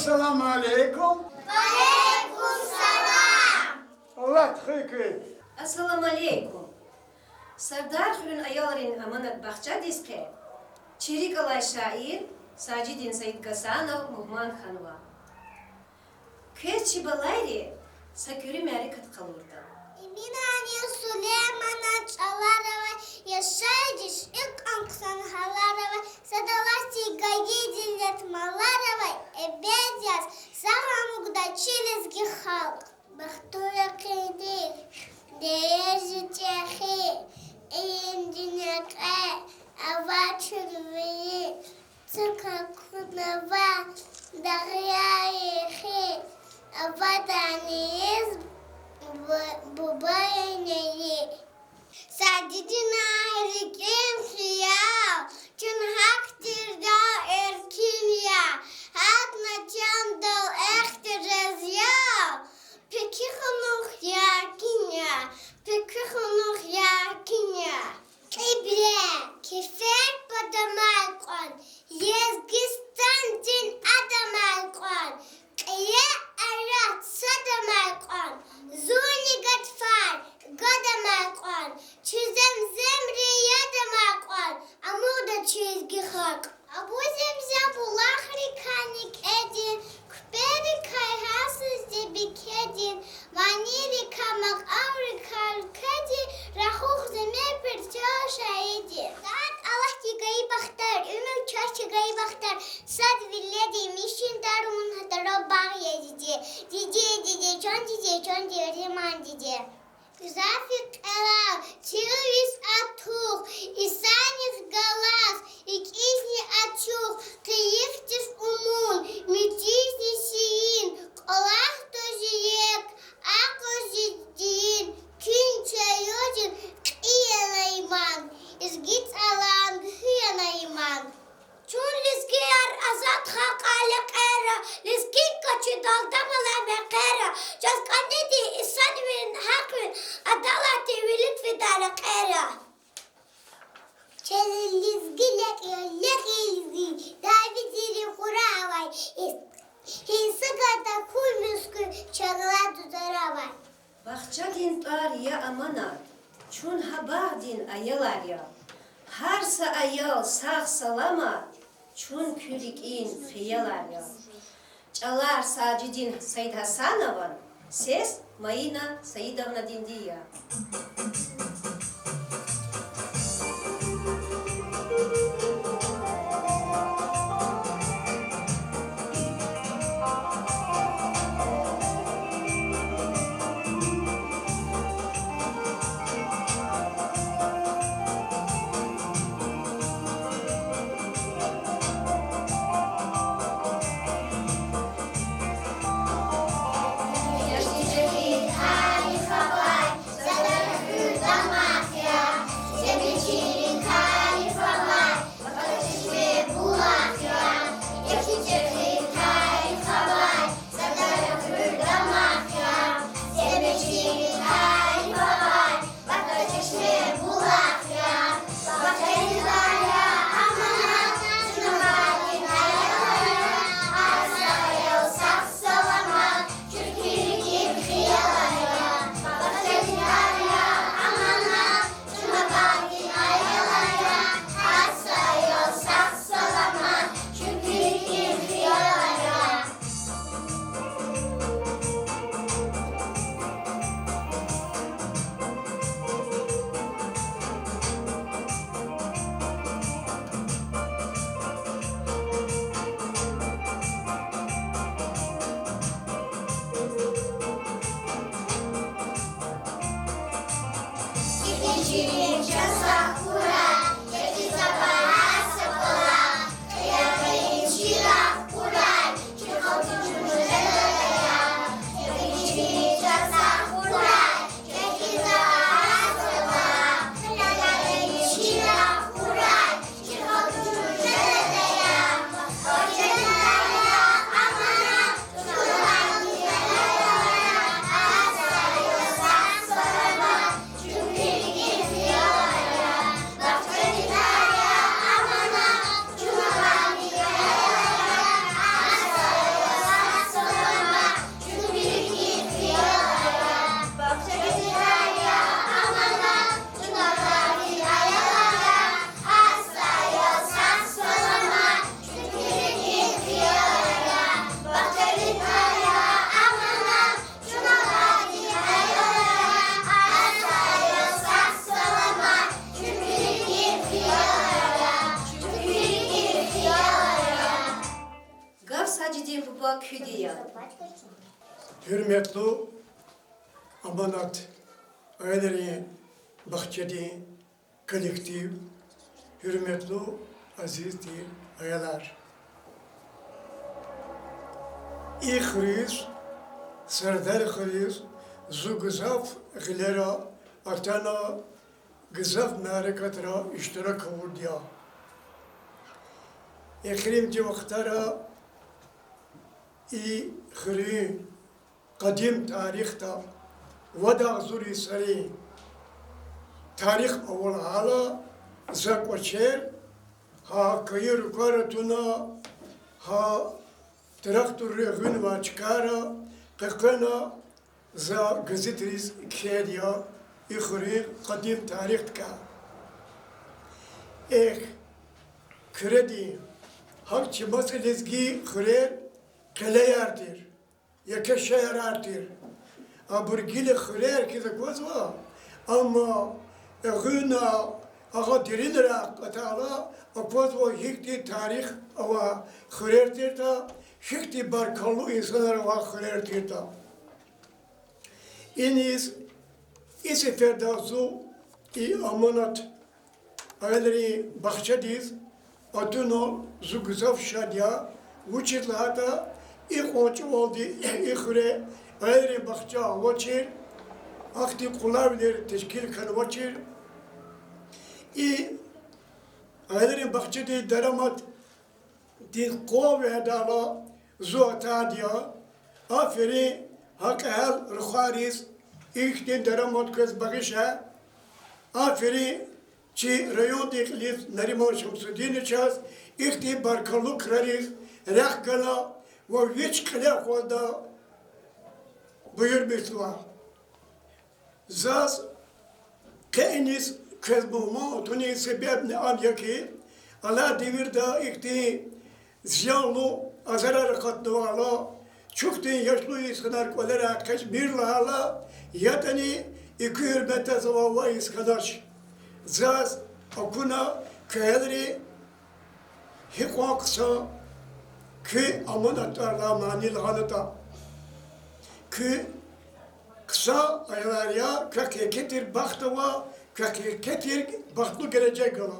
Assalamu alaikum. Alaikum salam. Allah tıkı. Assalamu alaikum. Sardar Hürün ayolların amanat bahçe diske. Çelik alay şair Sacidin Said Gasanov Muhman Hanva. Köçi balayri sakürü meri kıt kalurda. İminani Süleyman'a çalarava yaşayıcı ilk anksan halarava sadalasti gaygi dillet malarava ebed yaz sahamugda çilizgi halk. Baktura kıydık değerci çehi eğindineke avaçırveyi tıkakunava dağyayehi avadaniyiz babaanneyi. Sadidin ahirikim siya, çün haktır da erkin ya, hak nacan da ehtirez ya. Peki hanuk yakin ya, peki hanuk yakin ya. Kibre, kifer padamal kon, yezgistan din adamal kon. Kıya arat sadamal kon. Zuni gatfar, gadamal kon. Çizem zemri yadamal kon. Amuda çizgi hak. Abu zemzem bulahri kanik edin. Kuperi kayhasız debik edin. Vaniri kamak avrikal kadin. Rahuh zeme perçaşa edin. Saat Allah tigayı bakhtar. Ümür çaşı gayı bakhtar. Sad villedi mişin darumun hadara bağ yedici. Cici çon riman cici. Zafik ela, çilvis atuk, isanis galas, ikizni açuk, kıyıktis umun, mütizni şiin, kolah dojiyek, akozidin, kün çayocun, kıyana iman, izgit alan, hıyana iman. Çun lizgiyar azat hakale kera, lizgin kaçı daldamalar ve kera, cazkanedi isan verin hakkın, adalati ve lütfedara kera. Çelin lizgilek yollek ilzi, davi ziri kuravay, hinsıgata kul müskü, çağla dudaravay. Bahçe din tar ya amanat. Çun habar din ayalar ya. Harsa ayal sağ salamat. Çun külik in kıyalar ya. Çalar Sacidin Said Hasanov'ın ses Mayina Saidovna dindiya. Çünkü hürmetli amanat aileleri, bahçeli, kolektif, hürmetli azizli ayalar. İyi Hriz, Serdar Hriz, zu gızaf gilera atana gızaf harekatara iştirak kavurdiya. Ekrimci vaktara iyi Hriz, kadim tarihte vada zuri sari tarih avul hala zakwaçer ha kayır karatuna ha traktör gün va çıkara qaqana za gazetris kediya ikhri kadim tarihtka kredi hak çibası lezgi khrer kaleyardir yakşayarardir aburgile khrer ki zakozva ama gına aga dirinra qatala akozva hikti tarih ava khrer ta hikti barkalu insanlar va khrer ta iniz seferdazu amanat aileri bahçediz atuno zuguzaf şadya uçitlata İkonç oldu ihre aileri bahçe vaçir akti kulavler teşkil kan vaçir aileri bahçede daramat di kove dala zuatadya aferi hakal rukhariz İhtin daramat kız bakışa aferi çi rayon dekliz Nariman Şamsuddin çaz ihti barkalu krariz rakgala ve hiç kala koda buyur bitwa zaz kenis kezbuma tuni sebep ne alyaki ala devirda ihti ziyanlı azarar katlıvala çoktu yaşlı insanlar kolera kaç bir lahala yatani iki hürmete zavava iskadaş zaz akuna kayadri hikwa kısa ki amanatlarla manil hanıta ki kısa aylar ya kaketir baktava kaketir baktı gelecek ala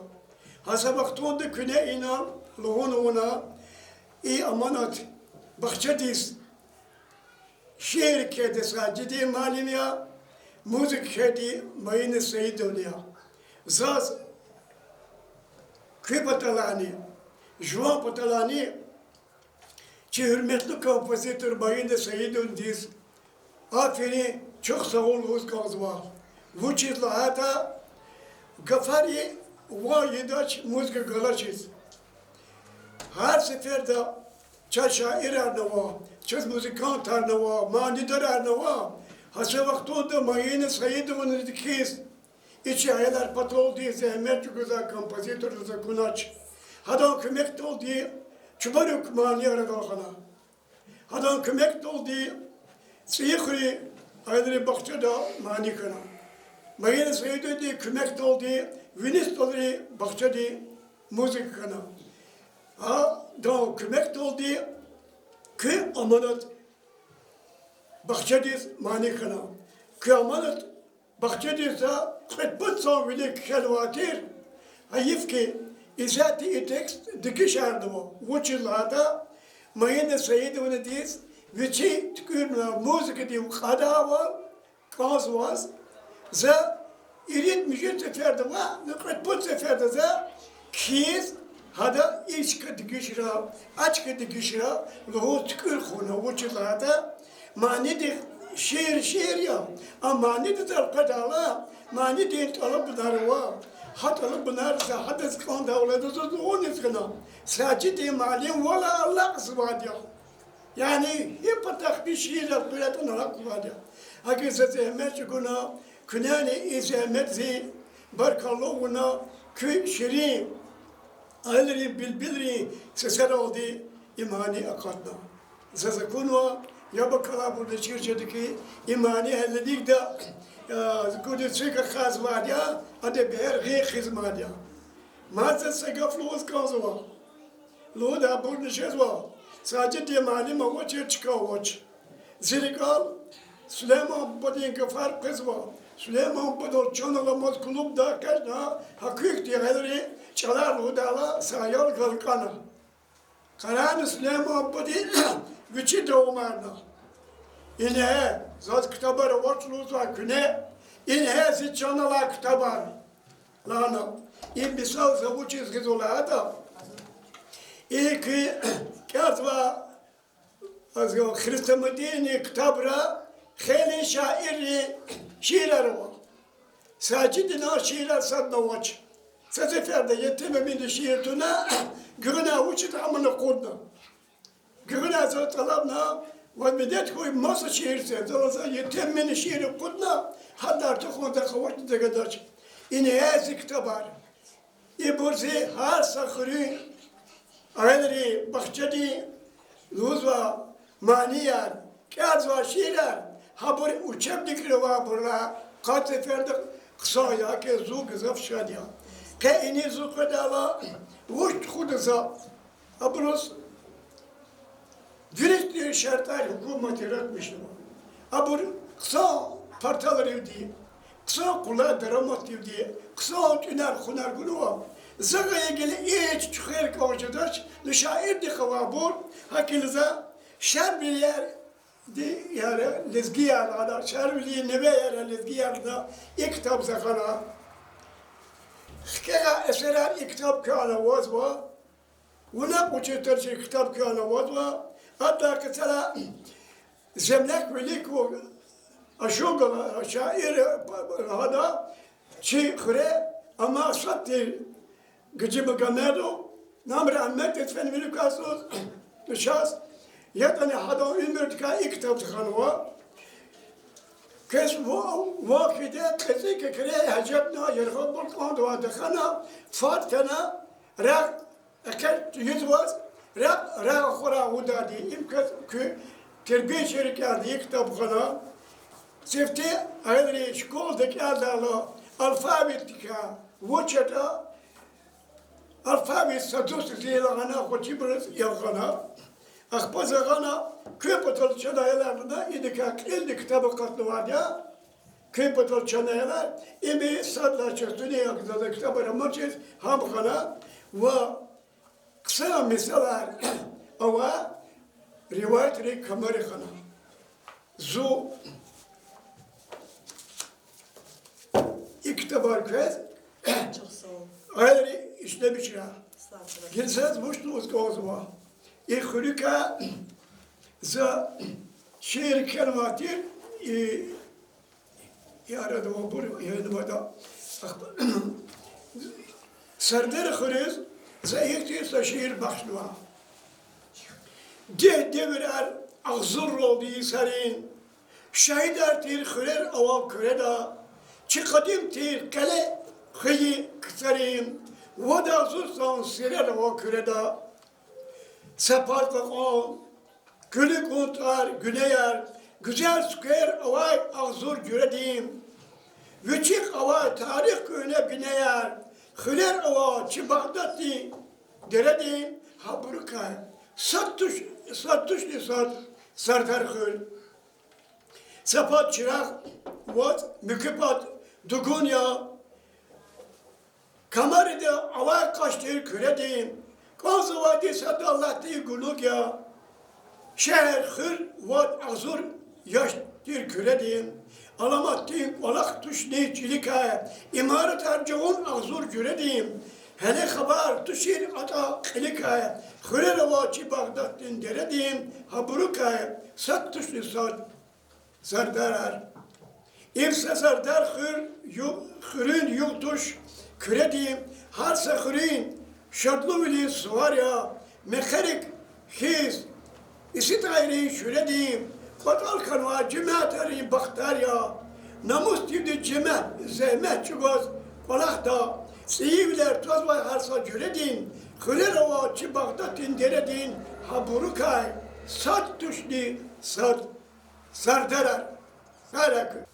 hasa baktığında küne inan luğuna amanat bahçediz şiir kedi sadece malim ya müzik kedi mayını seyidun ya zaz kı patalani juan patalani ki hürmetli kompozitör mayını seyidun diz aferi çok sağ ol uzkaz var bu çizla hata gafari va yedaç müzik galaçiz her seferde şair arnava, çöz müzikant arnava, manidar arnava. Hasa vaktonda mayını sayıdığını dikiz. İçi aylar patol diye zahmet güzel kompozitör kunaç. Hadan kömek dol diye çubarık mani aradalğana. Hadan kömek dol diye sıyıkri ayları bahçede mani kana. Mayını sayıdı diye kömek dol diye vinis doları bahçede müzik kana. Ha da kömek dol diye ki amanat bahçediz mani kana. Ki amanat bahçedizse kıtbıt savvili kelvatir. Hayif ki izati tekst dikiş ardıma. Vuçillada mayını sayıdı onu diyiz. Viçi tükürme müzik diyim kadava kaz vaz. Za irit müjit seferde va. Kıtbıt seferde za kiz hada iş kadıgışra, aç kadıgışra, lohu tıkır khuna uçlarda mani de şiir ya, ama mani de talqadala, mani de talab darwa, hatalı bunarsa hadas kanda oladı onu iskana, sadece malim wala Allah subhanahu. Yani hep tak bir şiir yapılan Allah hakikaten zahmet guna, künani izahmetzi, barkallahu kü şirin. Aileleri bilbileri seser oldu imani akadna. Zazakunwa ya bakala burada çirçedeki imani elledik de kudüs'e kaz var ya adı bir hizmet ya. Mazda segaflu uzkazwa. Lo da burada şezwa. Sadece imani mavaçı çıkavaç. Zirikal, Süleyman Badin Gafar kız var. Süleyman Badol çoğunlamaz kulüpte kaçna hakik diyeleri çalar hudala sayal kalkana. Karan Süleyman Badin viçi doğumarna. İne zat kitabarı orçluza küne İne zit çanala kitabar. Lana. İn bisal zavuçi zgizola da. İyi ki kazva azgo Hristiyanlığı kitabra خیلی شاعری شیرر و ساجد نه شیرر صد نوچ سزفرده یتیم من شیرتونه گرنا وچت عمل قدنا گرنا زود طلبنا و بدت کوی ماس شیر سه زوزا یتیم من شیر قدنا حتی تخون دخوات دگداش این هز کتابار ای برزی هر سخری آیدری بخشدی لوزوا مانیار کازوا شیرر habur uçak dikri var burada. Kaç seferde kısa ya ki zu gızaf şadiya. Ke ini zu kadala vuş kudza. Abrus direkt şartlar hükümeti üretmiştim. Abur kısa partaları diye. Kısa kula dramat diye. Kısa tüner hunar gulu. Zagaya gele hiç çıkar kavacıdaş. Şair de kavabur. Hakiliza şer bir yer yani lezgiyan şervili nebe yani lezgiyan da kitap zakana kaya eserer kitap kana vazva ona kuçeter kitap kana vazva hatta mesela zemlek velik o aşoga şair hada çiğre ama sattı gıcımı gamedo namre Ahmet etfen velik asıl şahs يعني هذا عمر كا يكتب تخانوا كيس واحدة كذيك كريه هجبنا يرغب بالقان دوا دخنا فاتنا را أكل يزواج را خورا ودادي يمكن كربي شركة يكتب خنا سفتي هذي شكول دك هذا الفابيتكا وشتا الفابيت سدوس زي لغنا خوتيبرز يلغنا Akbaza gana köy patal çanayalarında idika ildi kitabı katlı var ya köy patal çanayalar imi sadla çöktü ne yakında kitabı ramarçız ham gana ve kısa misalar ama rivayetleri kameri gana zu iktibar köz ayrı işte bir şey girseniz boşluğuz gazıma İhulika za şehir kelmatir yarada o bur yanımda serdar khuriz za yekti şehir başlığa devirer ağzur oldu serin şehit ertir khurer ava kureda çıkadım tir kale kıyı kısarin vada zursan sirer ava kureda Separtlık o, gülü kuntar, güneyer, güzel süker avay ağzur güredeyim. Vüçük avay tarih köyüne bineyer, hıler avay çibagdati deredeyim. Ha burukay, sattuşli sardar hıl. Sepat çırak, vat, mükipat, dugunya. Kamerada avay kaçtır küredeyim. Kazı vadi sadallahti guluk ya. Şehir hır vat azur yaş dir küredeyim. Alamattin olak tuş neyçilik ha. İmaret harcağın azur küredeyim. Hele haber tuşir ata kılik ha. Hırer avaçı Bağdat'tin deredeyim. Haburuk ha. Sat tuşlu sardarar. İmse sardar hırın yuktuş küredeyim. Harsa hırın şartlı bile var ya, mekanik, his, isi daire şöyle diyeyim, batal kanva, cemaatleri baktar ya, namus gibi cemaat, zehmet çıkaz, kolak da, siyivler, toz var harsa göre diyeyim, hırer ava, çi Bağdat'ın dere diyeyim, ha burukay, sat tuşli, sardarar, sarakı.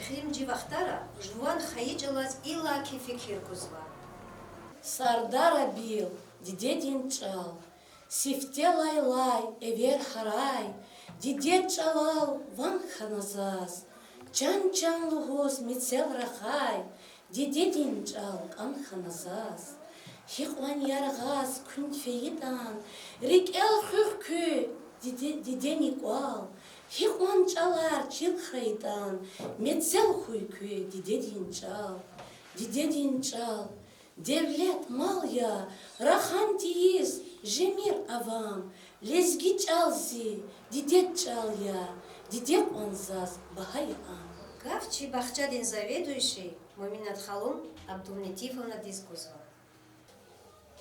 Хримджи вахтара жван хаиджалаз илаки фикир кузва. Сардара бил, дидедин чал, сифте лай-лай, эвер харай, дидед чалал, ван ханазаз, чан-чан лугоз мицел рахай, дидедин чал, кан ханазаз. Хиқван яргаз, күн фейдан, рик эл хюхкü, диден иквал, хиқван чалар, чил хрейдан, мецел хуйкü, дидедин чал. Devlet mal ya, rahan tiyiz, jemir avam, lezgi çalzi, didet çal ya, didet onzaz, bahay am. Гавчи Бахчадин заведующий Муминат Халун Абдулнетифовна Дискузова.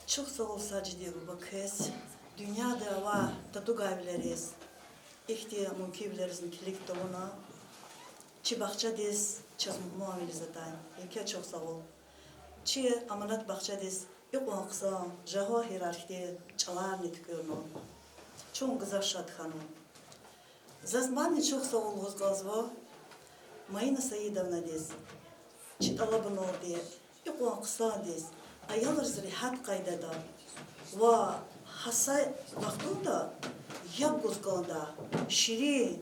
Çok sağ ol Sacide bu kez. Dünyada var tatu gaybileriz. İhtiya mümkünlerizin kilik doluna. Çi Bахчадис çaz muamele zaten. Yeke çok sağ ol. Çi amanat Bахчадис yok oqsa jaho hierarşide çalar netkörno. Çok güzel şadxanu. Zazmani çok sağ ol Gozgazva. Mayina Saidovna des. Çi talabın diye. Yok oqsa des. Ayalır zrihat qaydada. Va hasay vaqtunda yap Gozganda. Şiri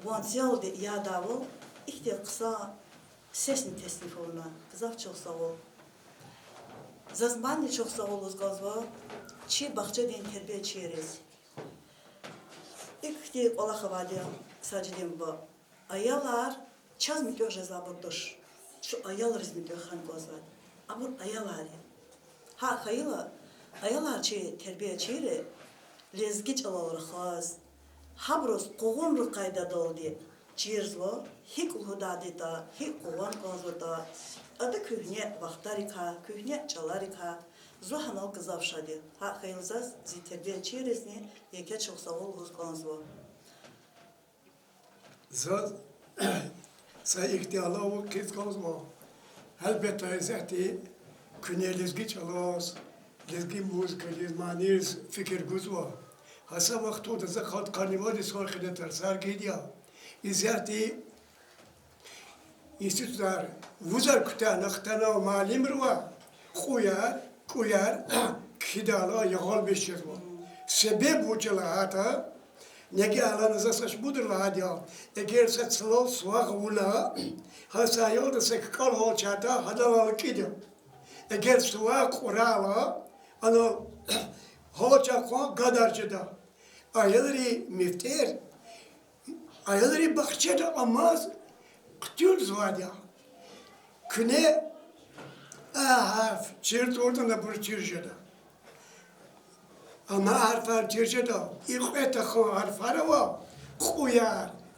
vansiyal de yadavul. İhtiya kısa sesini tesnif oluna. Kızaf çok sağ ol. Zazmani çok sağ ol Gozgazva. Çi Bахчадин terbiye çeyeriz. İhtiya ola havadiya Sacidem bu. Ayalar çaz mı diyor zabırdır. Şu ayalar izmi diyor han Gozvat. Ama ayalar ya. Ha hayla ayalar çi terbiye çeyre lezgi çalalır khaz. Habros qoğun rıqayda doldi. Çirzlo hik ulhudadita hik qoğun Gozvata. Adı kühne vaqtarika, kühne çalarika. Zuhanal kızavşadı. Ha hayılzaz zi terbiye çeyresini yeke çok sağ ol Gozgazva. Zaz say ihtiyarlı o kez Gozva. Elbette zati küne lezgi çalaz, lezgi müzik, lezmaniz fikir Gozva. Hasa vaktu da zakat karnivali sorkhide tersar gidiya. İzati İstitüler vuzar kutan aktana malim ruva. Kuyar kidala yağal beşir bu. Sebep bu çalahata negi alanıza saç budur lahadiya. Eğer saçlal suaq ula hasayol da sekal hol çata hadalalı kidim. Eğer suaq urala ano hol çakon gadarcıda. Ayıları mifter ayıları Bахчада amaz kutül zvadya. Küne harf çirt oradan da bir çirceda. Ama harfar çirceda. İlk etakı harfara var.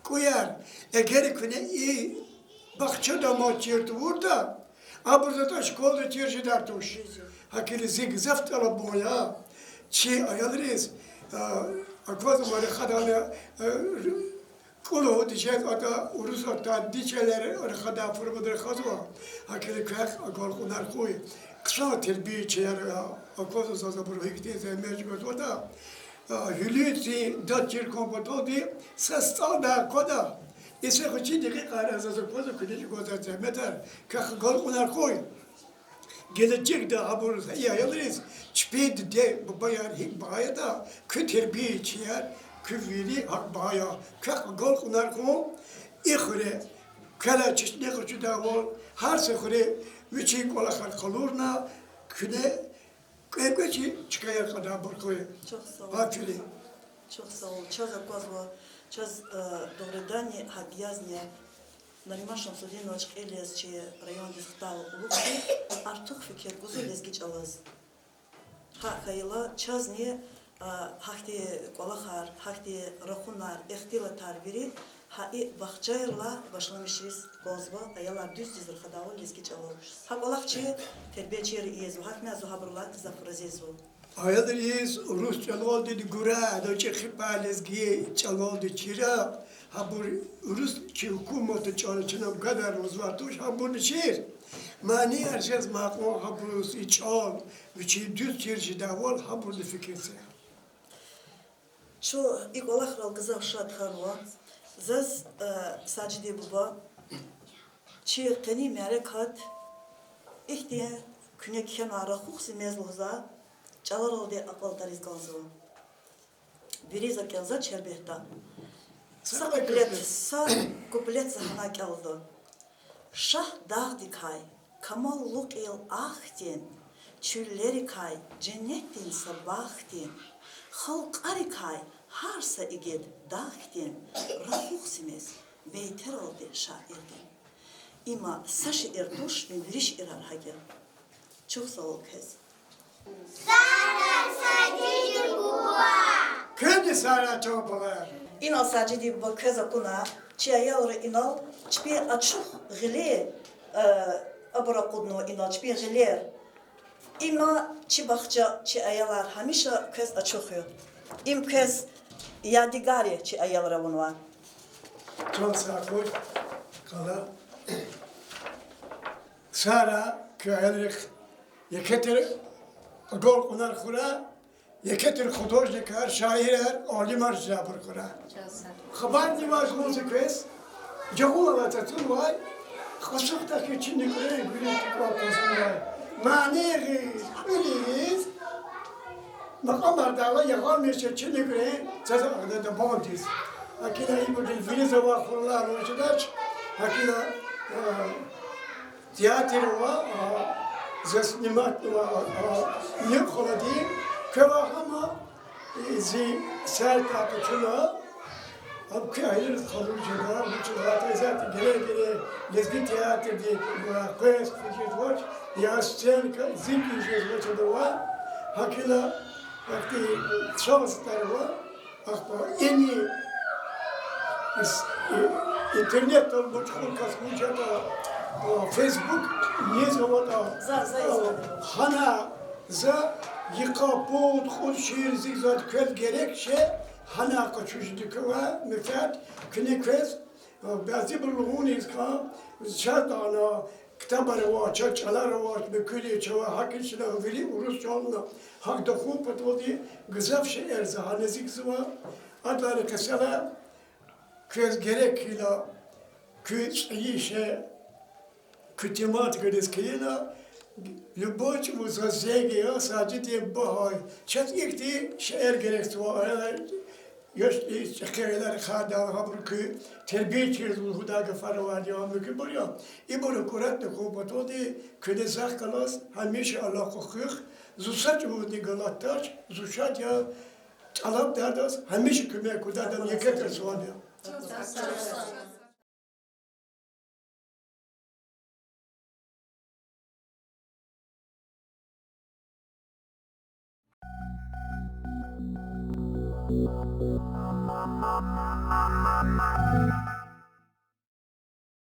Kuyar. Eğer küne iyi Bахчада mı çirt burada. Burada da şkolda çirceda tuş. Hakili zig zaftala boya. Çi ayalırız. Akvazı var kadar Kulu diyecek ada urus ata diçeler arkada fırmadır kazma. Hakili kak agol kunar koy. Kısa terbiye çeyer akvazı zaza burayıkte zemecmet oda. Hülüti datçir kompoto di sestada koda. İse kıçı diki karazası kozu kılıcı koza zemeter. Kak agol kunar koy. Gelecek de haburuz ayalırız. Çpid de bayan hik bayada küterbiye çeyer. Küviri akbaya kak gol kunar ko ihre kala çişne kuçu da vol her sefere viçi kola kalurna küne kaybeçi çıkaya kadar burkoy. Çok sağ ol. Hakili. Çok sağ ol. Çaz Gozva, çaz добродание habiyazne. Наримашам Судинович Elias çi rayon dizgtal ulukti artık fikir guzu lezgi çalaz. Ha hayla çaz ne hakti kolahar, hakti rahunar, ihtila tarviri, hai Bахчайла başlamışız Gozva, ayalar düz dizir kadavul lezgi çalaz. Ha kolahçı terbiye çeri iyezu, hakna zuhabrullah zafrazezu. Ayadırız Rus çalol dedi gura da çıkıp lezgi çalol dedi çira. Ha bu Rus ki hükümeti çalışanım kadar uzvatış ha bunu şiir. Mani herkes makmo ha bu Rus içal, viçi düz çirci davul ha burada fikirse. Şu ilk olarak kızak şadhanwa, zaz Sacide baba, çi qeni merekat ihtiye küne kenara huksi mezluza çalar oldu akval tariz kalzo. Biriza kenza çerbehta. Sa kuplet sahana kaldı. Şah dağ dikay, kamal luk el ahtin, çülleri kay, cennetin sabahtin, halk arikay, harsa igid dağtin, rahuksimiz, beyter oldu şairden. İma saşı erduş mi biriş irar hage. Çok sağ ol kız. Kendi sana çoğapalar. İnal sacidi bu kız akuna, çiyayavru inal, çpi açık gile, abura kudnu inal, çpi giler. İma çi bakça çi ayalar hamişa kız açıkıyor. İm kız yadigari çi ayalara bunu var. Çok sağ ol. Kala. Sara köylerik yeketir gol kunar kura yeketir hudojnikar şairler alimar zabır kura. Xabar divar konsekvens jagula vatatun var. Kasuktaki çinli kure gülü tukapasın var. Maniğiz, biliyiz. Makamlar dağla yakal meşe çinli kure cezakada da bağımdız. Hakila ibudil filize var kurlar hoşudaç. Hakila tiyatro var, zasnimat var, ne koladi, keva ama zi serta kuçula, ab ki ayrı kalıcılar, kuçula tezat gele lezgi tiyatro diye var, kıyas fikir var, ya sen zikir şey var var, hakila vakti şahıslar var, akba en iyi internet olmuş kasmışa da Facebook ne zaman hana za yıkapot khud şiir zigzat köl gerekçe hana kaçuşdu kava müfat künekvez bazı bulgun izka şartana kitapları var çaçalar var beküli çava hakişle veli urus çalna hak da khu patodi gızaf şeer zahane zigzva adları kesala köz gerekila köz işe Кутимат горискина, любовь музазеги, садите бахай. Чат ихти шер герекство, yoş şekerler xada habrukü terbiye çizdi huda gafarwa devam mümkün buraya. İboru kurat da kopatodi köle zah kalas hamisha Allah kokuk zusat bu di galataş zusat ya çalap derdas hamisha küme kudadan yeketer soğan ya. Mama.